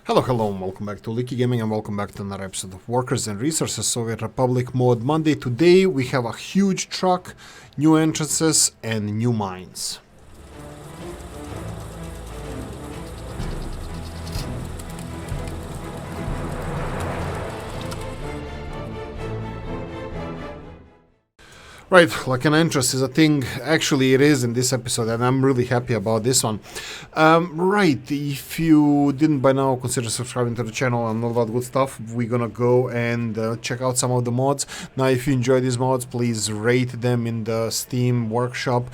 Hello, and welcome back to Oolykee Gaming, and welcome back to another episode of Workers and Resources Soviet Republic Mod Monday. Today we have a huge truck, new entrances, and new mines. Right, like an entrance is a thing. Actually, it is in this episode, and I'm really happy about this one. Right, if you didn't by now, consider subscribing to the channel and all that good stuff. We're gonna go and check out some of the mods. Now, if you enjoy these mods, please rate them in the Steam workshop.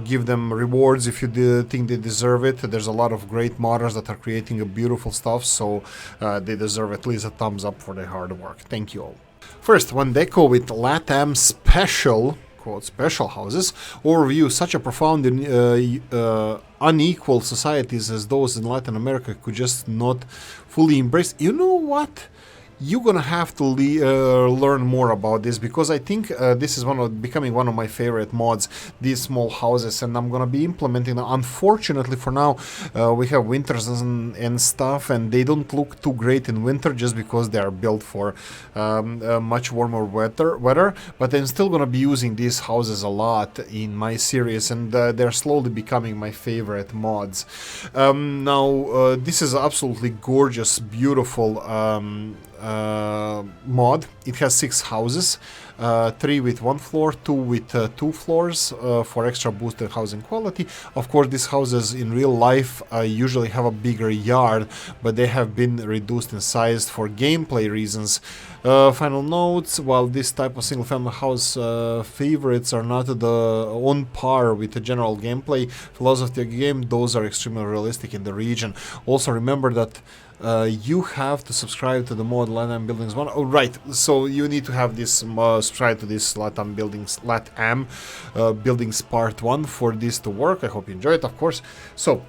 Give them rewards if you think they deserve it. There's a lot of great modders that are creating beautiful stuff, so they deserve at least a thumbs up for their hard work. Thank you all. First, one deco with Latam special, quote, special houses. Overview, such a profound and unequal societies as those in Latin America could just not fully embrace. You know what? You're gonna have to learn more about this, because I think this is becoming one of my favorite mods, these small houses, and I'm gonna be implementing them. Unfortunately for now, we have winters and stuff, and they don't look too great in winter just because they are built for much warmer weather, but I'm still gonna be using these houses a lot in my series, and they're slowly becoming my favorite mods. Now, this is absolutely gorgeous, beautiful mod. It has 6 houses, 3 with 1 floor, 2 with 2 floors for extra boosted housing quality. Of course, these houses in real life usually have a bigger yard, but they have been reduced in size for gameplay reasons. Final notes: while this type of single-family house favorites are not on par with the general gameplay philosophy of the game, those are extremely realistic in the region. Also, remember that you have to subscribe to the mod Latam Buildings 1. Oh, right. So you need to have this subscribe to this Latam Buildings Buildings Part 1 for this to work. I hope you enjoy it, of course. So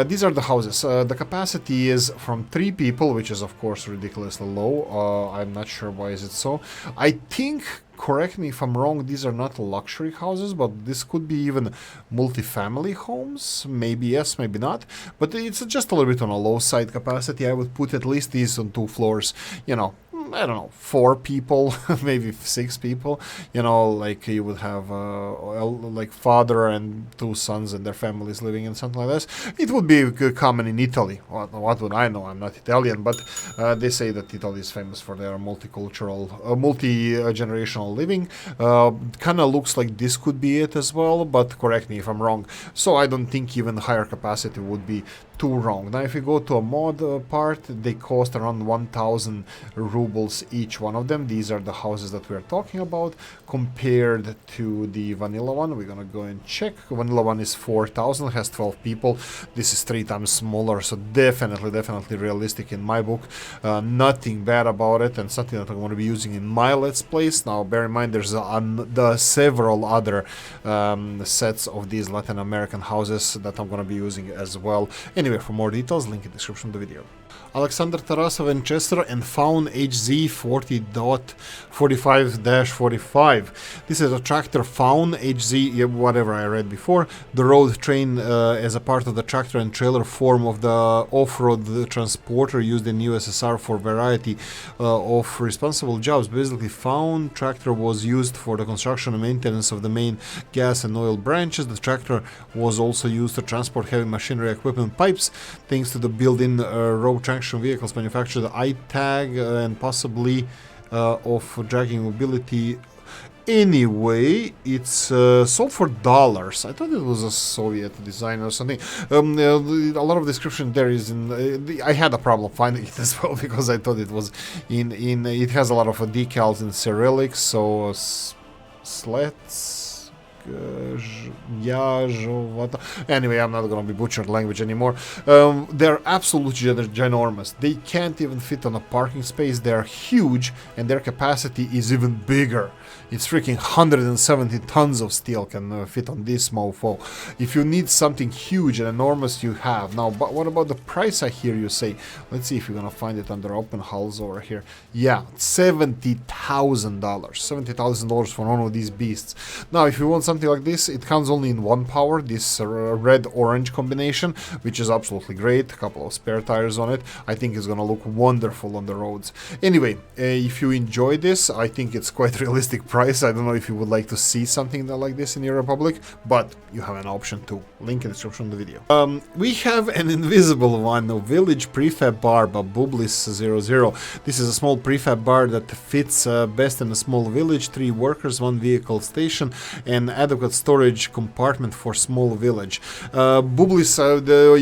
these are the houses. The capacity is from 3 people, which is of course ridiculously low. I'm not sure why is it so. I think, correct me if I'm wrong, these are not luxury houses, but this could be even multi-family homes. Maybe yes, maybe not. But it's just a little bit on a low side capacity. I would put at least these on 2 floors. You know, I don't know, 4 people, maybe 6 people. You know, like you would have like father and 2 sons and their families living in something like this. It would be common in Italy. What would I know? I'm not Italian, but they say that Italy is famous for their multicultural, multi-generational living. Kind of looks like this could be it as well, but correct me if I'm wrong. So I don't think even higher capacity would be too wrong. Now, if you go to a mod part, they cost around 1,000 rubles each one of them. These are the houses that we're talking about compared to the vanilla one. We're gonna go and check. Vanilla one is 4,000, has 12 people. This is 3 times smaller, so definitely realistic in my book. Nothing bad about it, and something that I'm going to be using in my Let's Plays. Now, bear in mind, there's several other sets of these Latin American houses that I'm going to be using as well. Anyway, for more details, link in the description of the video. Alexander Tarasov and Chester and FAUN HZ 40.45-45. This is a tractor FAUN HZ, whatever I read before. The road train as a part of the tractor and trailer form of the off-road transporter used in USSR for variety of responsible jobs. Basically, FAUN tractor was used for the construction and maintenance of the main gas and oil branches. The tractor was also used to transport heavy machinery equipment pipes, thanks to the built-in road traction vehicles manufactured ITAG and possibly of dragging mobility. Anyway, it's sold for dollars. I thought it was a Soviet design or something. A lot of description there is in. I had a problem finding it as well, because I thought it was in. It has a lot of decals in Cyrillic, so sleds. Anyway, I'm not gonna be butchered language anymore. They're absolutely ginormous. They can't even fit on a parking space. They're huge, and their capacity is even bigger. It's freaking 170 tons of steel can fit on this mofo. If you need something huge and enormous, you have. Now, but what about the price, I hear you say? Let's see if we're gonna find it under open hulls over here. Yeah, $70,000. $70,000 for one of these beasts. Now, if you want something something like this. It comes only in one power, this red-orange combination, which is absolutely great. A couple of spare tires on it. I think it's gonna look wonderful on the roads. Anyway, if you enjoy this, I think it's quite realistic price. I don't know if you would like to see something like this in your Republic, but you have an option too. Link in the description of the video. We have an invisible one, a village prefab bar by Bublis00. This is a small prefab bar that fits best in a small village, 3 workers, 1 vehicle station, and adequate storage compartment for small village. Bublis,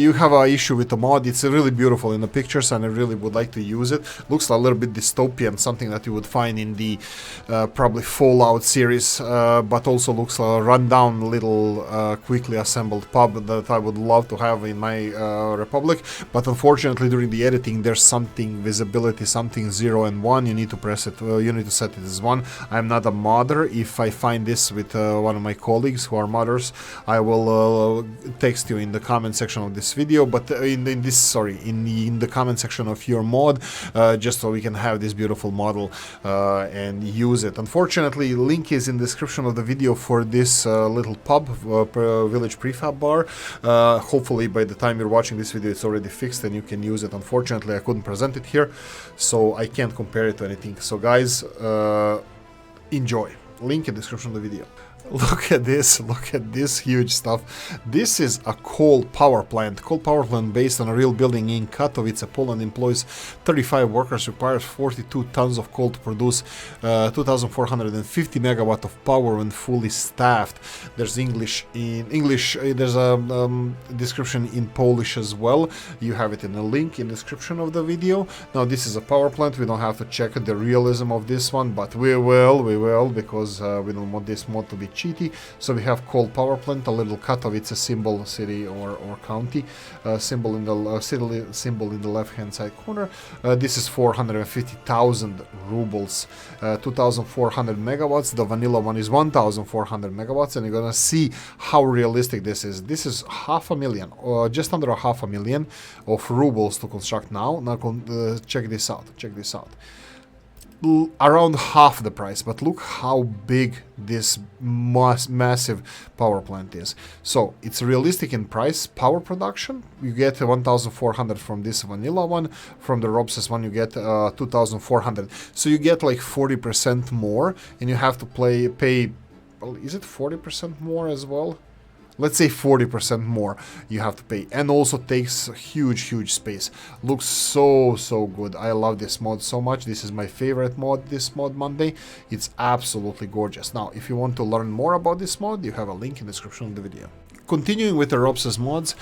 you have an issue with the mod. It's really beautiful in the pictures, and I really would like to use it. Looks a little bit dystopian, something that you would find in the probably Fallout series, but also looks a rundown little quickly assembled pub that I would love to have in my Republic. But unfortunately, during the editing, there's something visibility, something 0 and 1. You need to press it. You need to set it as 1. I'm not a modder. If I find this with one of my colleagues who are modders, I will text you in the comment section of this video. But in the comment section of your mod, just so we can have this beautiful model and use it. Unfortunately, link is in the description of the video for this little pub, village prefab bar. Hopefully by the time you're watching this video it's already fixed and you can use it. Unfortunately, I couldn't present it here, so I can't compare it to anything. So guys, enjoy. Link in the description of the video. Look at this huge stuff. This is a coal power plant. Coal power plant based on a real building in Katowice, Poland, employs 35 workers, requires 42 tons of coal to produce 2,450 megawatt of power when fully staffed. There's there's a description in Polish as well. You have it in the link in the description of the video. Now this is a power plant. We don't have to check the realism of this one, but we will, because we don't want this mod to be cheaty. So we have coal power plant, a little Katowice symbol, city or county symbol in the left hand side corner. This is 450,000 rubles, 2,400 megawatts. The vanilla one is 1,400 megawatts, and you're gonna see how realistic this is. This is 500,000, or just under 500,000 of rubles to construct now. Now check this out. Around half the price, but look how big this massive power plant is. So it's realistic in price. Power production, you get 1,400 from this vanilla one. From the Robses one you get 2,400. So you get like 40% more, and you have to pay, well, is it 40% more as well? Let's say 40% more you have to pay, and also takes huge space. Looks so good. I love this mod so much. This is my favorite mod, this mod Monday. It's absolutely gorgeous. Now, if you want to learn more about this mod, you have a link in the description of the video. Continuing with the Robses mods,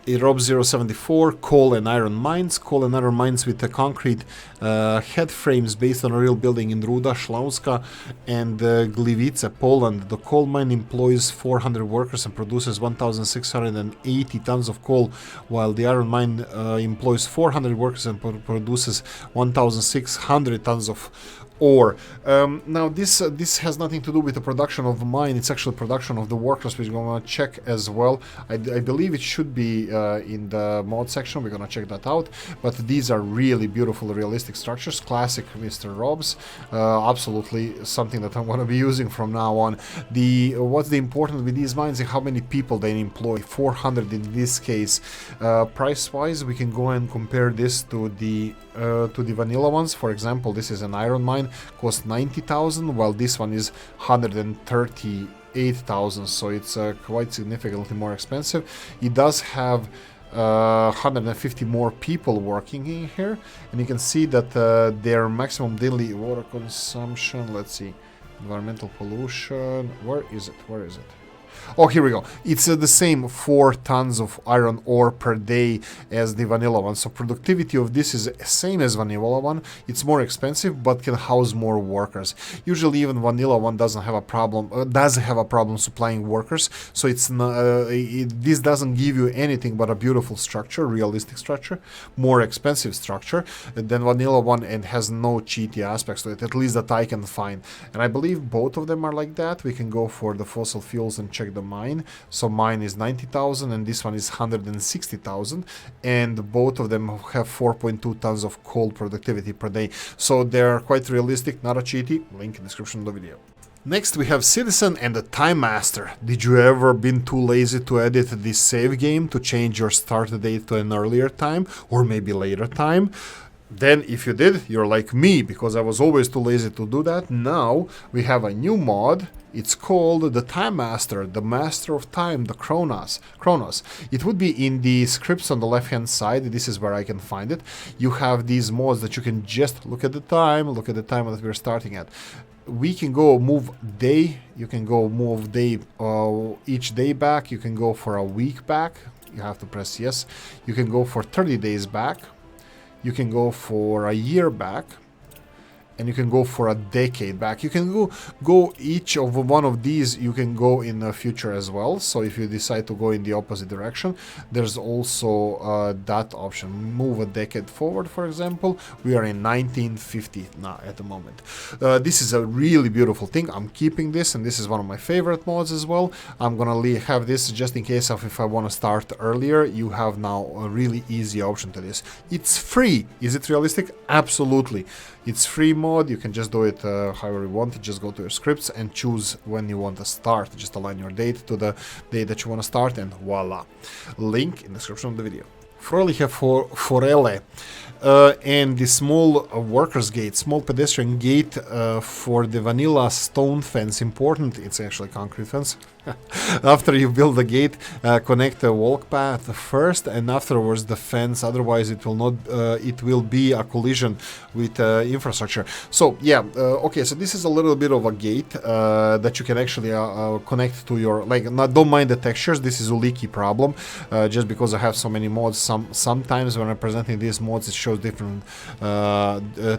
Rob 074, coal and iron mines. Coal and iron mines with the concrete head frames based on a real building in Ruda, Śląska and Gliwice, Poland. The coal mine employs 400 workers and produces 1,680 tons of coal, while the iron mine employs 400 workers and produces 1,600 tons of ore. Now this has nothing to do with the production of the mine. It's actually production of the workers, which we're going to check as well. I believe it should be in the mod section. We're going to check that out. But these are really beautiful, realistic structures. Classic Mr. Robs. Absolutely something that I'm going to be using from now on. What's the important with these mines and how many people they employ? 400 in this case. Price-wise, we can go and compare this to the vanilla ones. For example, this is an iron mine, costs 90,000, while this one is 138,000, so it's quite significantly more expensive. It does have 150 more people working in here, and you can see that their maximum daily water consumption, let's see, environmental pollution, where is it? Oh, here we go. It's the same 4 tons of iron ore per day as the vanilla one. So productivity of this is same as vanilla one. It's more expensive, but can house more workers. Usually, even vanilla one does have a problem supplying workers. So it's this doesn't give you anything but a beautiful structure, realistic structure, more expensive structure than vanilla one, and has no cheaty aspects to it, at least that I can find. And I believe both of them are like that. We can go for the fossil fuels and check the mine. So mine is 90,000 and this one is 160,000, and both of them have 4.2 tons of coal productivity per day. So they're quite realistic, not a cheaty. Link in the description of the video. Next we have Citizen and the Timemaster. Did you ever been too lazy to edit this save game to change your start date to an earlier time or maybe later time? Then if you did, you're like me, because I was always too lazy to do that. Now we have a new mod. It's called the Timemaster, the Master of Time, the Chronos. It would be in the scripts on the left hand side. This is where I can find it. You have these mods that you can just look at the time that we're starting at. We can go move day, you can go move day, each day back, you can go for a week back, you have to press yes, you can go for 30 days back, you can go for a year back, and you can go for a decade back. You can go each of one of these, you can go in the future as well. So if you decide to go in the opposite direction, there's also that option. Move a decade forward, for example. We are in 1950 now at the moment. This is a really beautiful thing. I'm keeping this, and this is one of my favorite mods as well. I'm gonna have this just in case of if I want to start earlier. You have now a really easy option to this. It's free. Is it realistic? Absolutely. It's free mod. You can just do it however you want. Just go to your scripts and choose when you want to start. Just align your date to the date that you want to start, and voila. Link in the description of the video. Fröhliche Forelle. And the small workers gate, small pedestrian gate for the vanilla stone fence. Important, it's actually concrete fence. After you build the gate, connect the walk path first, and afterwards the fence. Otherwise, it will not. It will be a collision with infrastructure. So yeah, okay. So this is a little bit of a gate that you can actually connect to your don't mind the textures. This is Oolykee problem. Just because I have so many mods, sometimes when I'm presenting these mods, it shows different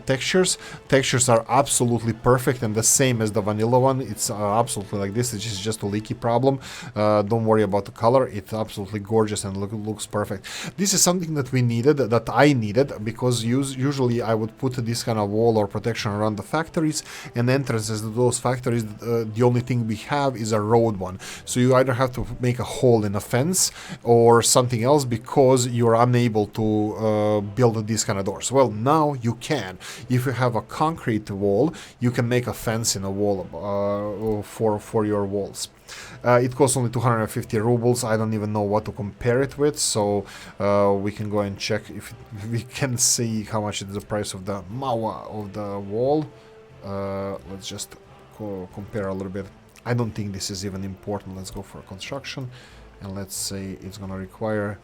textures. Textures are absolutely perfect and the same as the vanilla one. It's absolutely like this. It's just Oolykee problem. Don't worry about the color. It's absolutely gorgeous and looks perfect. This is something that we needed, that I needed, because usually I would put this kind of wall or protection around the factories and entrances to those factories. The only thing we have is a road one. So you either have to make a hole in a fence or something else because you're unable to build these kind of doors. Well, now you can. If you have a concrete wall, you can make a fence in a wall for your walls. It costs only 250 rubles. I don't even know what to compare it with, so we can go and check if we can see how much is the price of the mawa of the wall. Let's just compare a little bit. I don't think this is even important. Let's go for construction, and let's say it's gonna require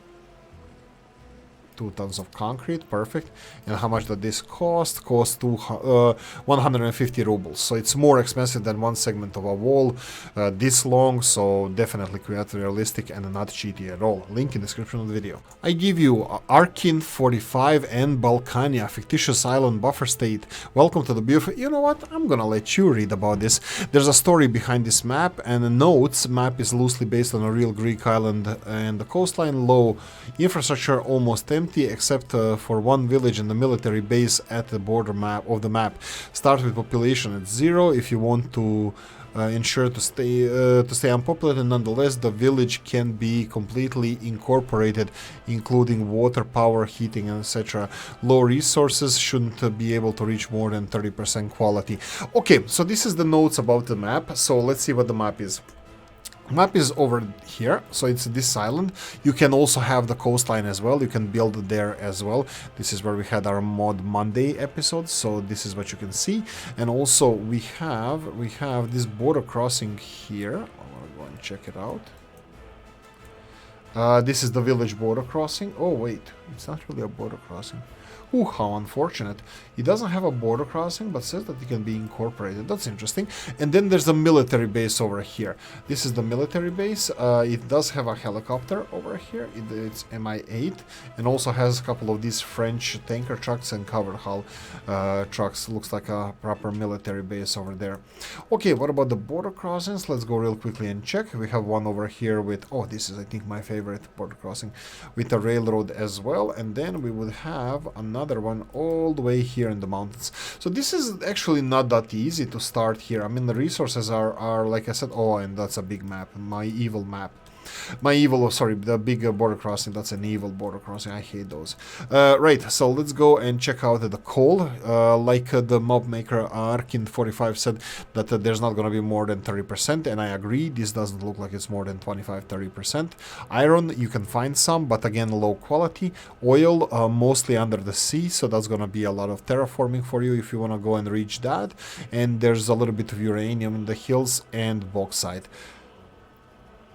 2 tons of concrete. Perfect. And how much did this cost? Cost 150 rubles. So it's more expensive than one segment of a wall this long, so definitely quite realistic and not cheaty at all. Link in the description of the video. I give you Arkin 45 and Balkania, fictitious island buffer state. Welcome to the beautiful... You know what? I'm gonna let you read about this. There's a story behind this map, and the notes map is loosely based on a real Greek island, and the coastline low, infrastructure almost empty except for one village and the military base at the border map of the map. Start with population at 0 if you want to ensure to stay unpopulated. Nonetheless, the village can be completely incorporated, including water, power, heating, etc. Low resources shouldn't be able to reach more than 30% quality. Okay, so this is the notes about the map. So let's see what the map is. Map is over here, so it's this island. You can also have the coastline as well. You can build there as well. This is where we had our Mod Monday episode, so this is what you can see. And also we have this border crossing here. I'll go and check it out. This is the village border crossing. Oh wait, it's not really a border crossing. Ooh, how unfortunate. It doesn't have a border crossing, but says that it can be incorporated. That's interesting. And then there's a military base over here. This is the military base. It does have a helicopter over here. It's Mi-8, and also has a couple of these French tanker trucks and covered hull trucks. Looks like a proper military base over there. Okay, what about the border crossings? Let's go real quickly and check. We have one over here with, oh, this is I think my favorite border crossing, with a railroad as well. And then we would have another one all the way here in the mountains. So this is actually not that easy to start here. I mean, the resources are like I said, oh, and that's a big map, my evil map. My evil, oh, sorry, the big border crossing, that's an evil border crossing, I hate those. Right, so let's go and check out the coal. The mob maker Arkin 45 said that there's not going to be more than 30%, and I agree, this doesn't look like it's more than 25-30%. Iron, you can find some, but again, low quality. Oil, mostly under the sea, so that's going to be a lot of terraforming for you if you want to go and reach that. And there's a little bit of uranium in the hills and bauxite.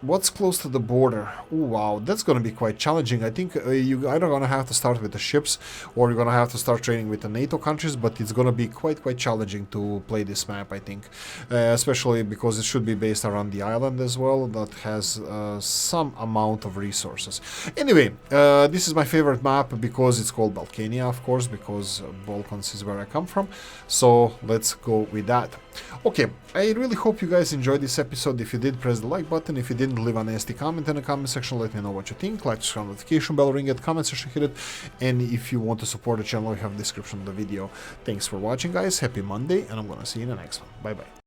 What's close to the border? Ooh, wow, that's going to be quite challenging. I think you're either going to have to start with the ships or you're going to have to start training with the NATO countries, but it's going to be quite challenging to play this map, I think. Especially because it should be based around the island as well, that has some amount of resources. Anyway, this is my favorite map because it's called Balkania, of course, because Balkans is where I come from. So let's go with that. Okay, I really hope you guys enjoyed this episode. If you did, press the like button. If you didn't, leave a nasty comment in the comment section. Let me know what you think. Like, subscribe, notification bell, ring it, comment section, hit it. And if you want to support the channel, you have the description of the video. Thanks for watching, guys. Happy Monday, and I'm gonna see you in the next one. Bye bye.